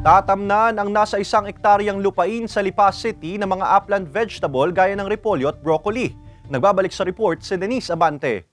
Tatamnan ang nasa 1 hektaryang lupain sa Lipa City ng mga upland vegetable gaya ng repolyo at broccoli. Nagbabalik sa report si Denise Abante.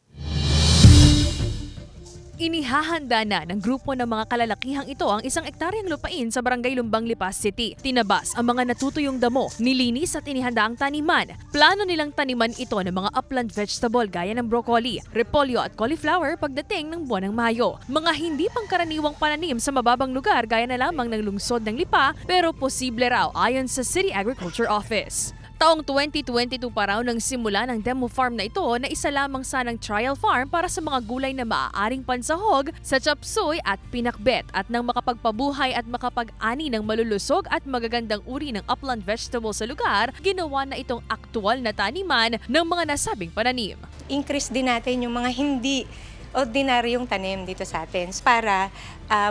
Inihahanda na ng grupo ng mga kalalakihang ito ang 1 hektaryang lupain sa Barangay Lumbang, Lipa City. Tinabas ang mga natutuyong damo, nilinis at inihanda ang taniman. Plano nilang taniman ito ng mga upland vegetable gaya ng broccoli, repolyo at cauliflower pagdating ng buwan ng Mayo. Mga hindi pangkaraniwang pananim sa mababang lugar gaya na lamang ng lungsod ng Lipa pero posible raw ayon sa City Agriculture Office. Taong 2022 pa raw nang simula ng demo farm na ito na isa lamang sanang trial farm para sa mga gulay na maaaring pansahog sa chapsuy at pinakbet at nang makapagpabuhay at makapag-ani ng malulusog at magagandang uri ng upland vegetable sa lugar, ginawa na itong aktual na taniman ng mga nasabing pananim. Increase din natin yung mga hindi ordinaryong tanim dito sa atin para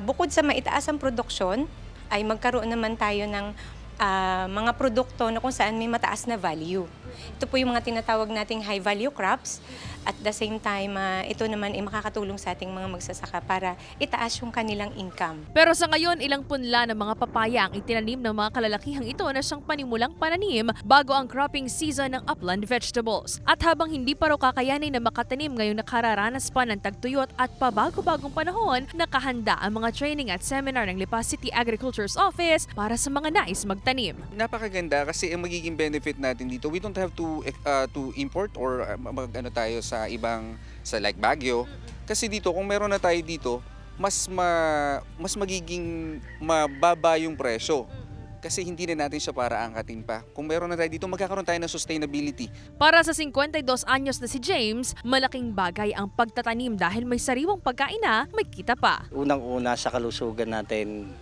bukod sa maitaas ang produksyon ay magkaroon naman tayo ng mga produkto na kung saan may mataas na value. Ito po yung mga tinatawag nating high value crops. At the same time, ito naman ay makakatulong sa ating mga magsasaka para itaas yung kanilang income. Pero sa ngayon, ilang punla ng mga papaya ang itinanim ng mga kalalakihang ito na siyang panimulang pananim bago ang cropping season ng upland vegetables. At habang hindi pa raw kakayanin na makatanim ngayong nakararanas pa ng tagtuyot at pabago-bagong panahon, nakahanda ang mga training at seminar ng Lipa City Agriculture's Office para sa mga nais magtanim. Napakaganda kasi ang magiging benefit natin dito, we don't have to import or mag-ano tayo sa ibang, sa like Baguio. Kasi dito, kung meron na tayo dito, mas magiging mababa yung presyo. Kasi hindi na natin siya para angkatin pa. Kung meron na tayo dito, magkakaroon tayo ng sustainability. Para sa 52 anyos na si James, malaking bagay ang pagtatanim dahil may sariwang pagkain na may kita pa. Unang-una sa kalusugan natin,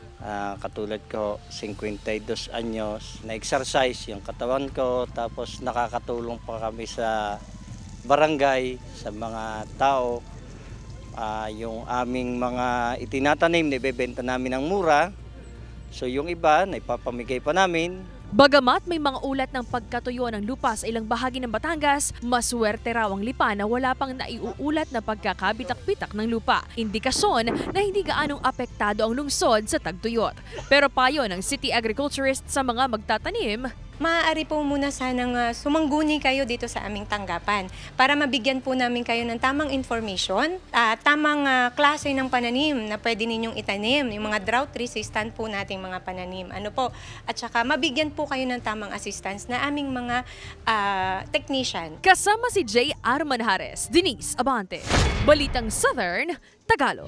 katulad ko, 52 anyos, na-exercise yung katawan ko, tapos nakakatulong pa kami sa barangay, sa mga tao. Yung aming mga itinatanim, naibebenta namin ng mura. So yung iba, naipapamigay pa namin. Bagamat may mga ulat ng pagkatuyo ng lupa sa ilang bahagi ng Batangas, maswerte raw ang Lipa na wala pang naiuulat na pagkakabitak-bitak ng lupa. Indikasyon na hindi gaanong apektado ang lungsod sa tagtuyot. Pero payo ng city agriculturist sa mga magtatanim, Maaari po muna sanang sumangguni kayo dito sa aming tanggapan para mabigyan po namin kayo ng tamang information, tamang klase ng pananim na pwede ninyong itanim, yung mga drought resistant po nating mga pananim. At saka mabigyan po kayo ng tamang assistance na aming mga technician. Kasama si J. R. Manjares, Denise Abante, Balitang Southern, Tagalog.